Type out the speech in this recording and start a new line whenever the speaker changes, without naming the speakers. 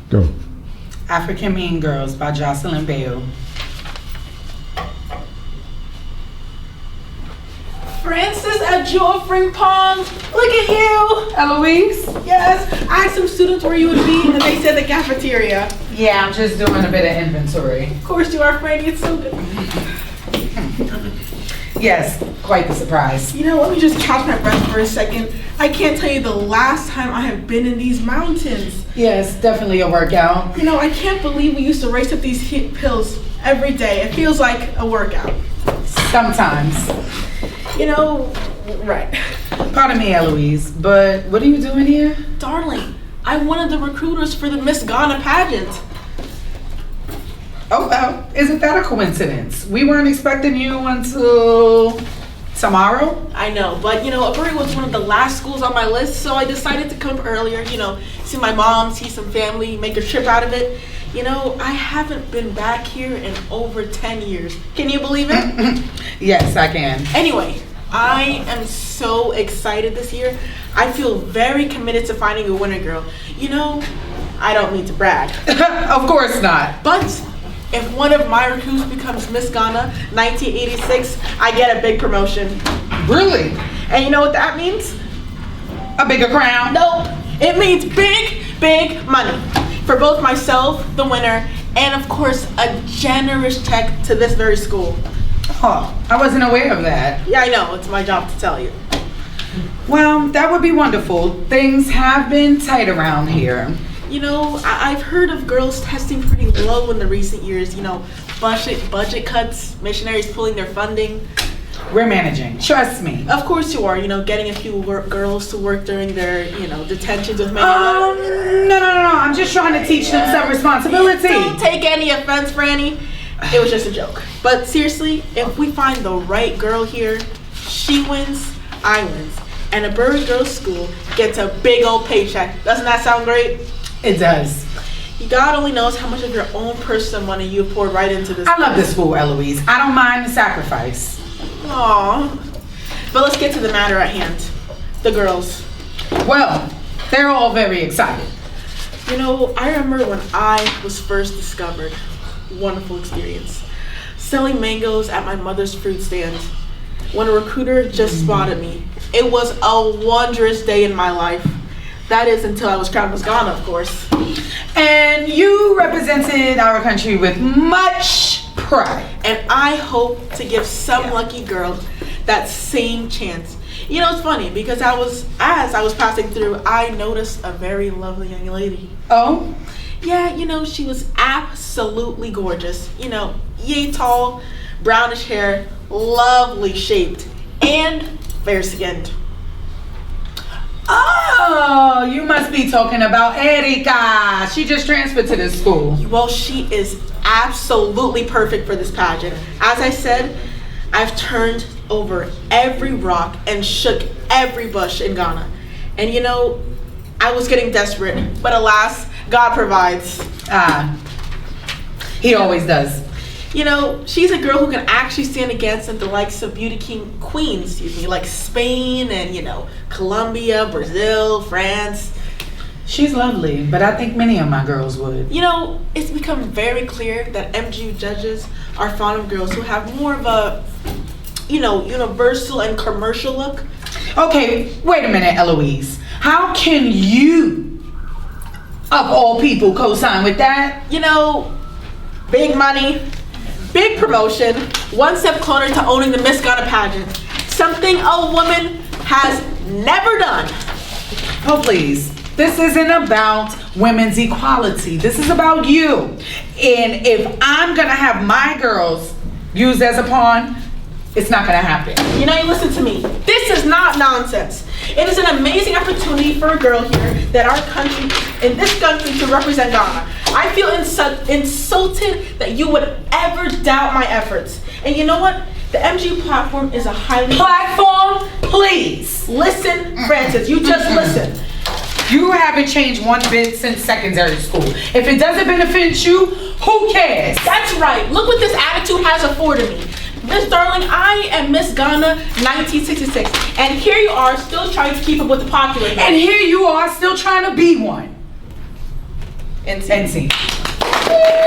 Go.
African Mean Girls by Jocelyn Bioh.
Francis at Joffrey Pond. Look at you.
Eloise?
Yes. I asked some students where you would be, and they said the cafeteria.
Yeah, I'm just doing a bit of inventory.
Of course you are, Franny. It's so good.
Yes, quite the surprise.
You know, let me just catch my breath for a second. I can't tell you the last time I have been in these mountains.
Yes, definitely a workout.
You know, I can't believe we used to race up these hills every day. It feels like a workout.
Sometimes.
You know, right.
Pardon me, Eloise, but what are you doing here?
Darling, I'm one of the recruiters for the Miss Ghana pageant.
Oh, well, isn't that a coincidence? We weren't expecting you until tomorrow?
I know, but you know, Aburi was one of the last schools on my list, so I decided to come earlier, you know, see my mom, see some family, make a trip out of it. You know, I haven't been back here in over 10 years. Can you believe it?
Yes, I can.
Anyway, I am so excited this year. I feel very committed to finding a winner girl. You know, I don't mean to brag.
Of course not.
But if one of my recruits becomes Miss Ghana 1986, I get a big promotion.
Really?
And you know what that means?
A bigger crown?
Nope. It means big, big money for both myself, the winner, and of course a generous check to this very school.
Oh, I wasn't aware of that.
Yeah, I know. It's my job to tell you.
Well, that would be wonderful. Things have been tight around here.
You know, I've heard of girls testing pretty low in the recent years. You know, budget cuts, missionaries pulling their funding.
We're managing. Trust me.
Of course you are. You know, getting a few girls to work during their, you know, detentions with many.
No. I'm just trying to teach them some responsibility.
Don't take any offense, Franny. It was just a joke. But seriously, if we find the right girl here, she wins, I wins. And a Bird Girls School gets a big old paycheck. Doesn't that sound great?
It does.
God only knows how much of your own personal money you poured right into this.
I love this school, Eloise. I don't mind the sacrifice.
Aww. But let's get to the matter at hand. The girls.
Well, they're all very excited.
You know, I remember when I was first discovered. Wonderful experience. Selling mangoes at my mother's fruit stand. When a recruiter just spotted me. It was a wondrous day in my life. That is until I was crowned Miss Ghana, of course.
And you represented our country with much pride.
And I hope to give some lucky girl that same chance. You know, it's funny because as I was passing through, I noticed a very lovely young lady.
Oh?
Yeah, you know, she was absolutely gorgeous. You know, yay tall, brownish hair, lovely shaped, and fair skinned.
Oh, you must be talking about Erica. She just transferred to this school.
Well, she is absolutely perfect for this pageant. As I said, I've turned over every rock and shook every bush in Ghana. And you know, I was getting desperate, but alas, God provides.
He always does.
You know, she's a girl who can actually stand against the likes of beauty queens, like Spain and, you know, Colombia, Brazil, France.
She's lovely, but I think many of my girls would.
You know, it's become very clear that MGU judges are fond of girls who have more of a, you know, universal and commercial look.
Okay, wait a minute, Eloise. How can you, of all people, co-sign with that?
You know, big money, big promotion, one step closer to owning the Miss Ghana pageant. Something a woman has never done.
Oh, please. This isn't about women's equality. This is about you. And if I'm gonna have my girls used as a pawn, it's not gonna happen.
You know, you listen to me. This is not nonsense. It is an amazing opportunity for a girl here that our country, in this country, to represent Ghana. I feel insulted that you would ever doubt my efforts. And you know what? The MG platform is a highly...
Platform? Please.
Listen, Francis, you just listen.
You haven't changed one bit since secondary school. If it doesn't benefit you, who cares?
That's right. Look what this attitude has afforded me. Miss Darling, I am Miss Ghana 1966. And here you are still trying to keep up with the popular.
And here you are still trying to be one.
NC.
NC.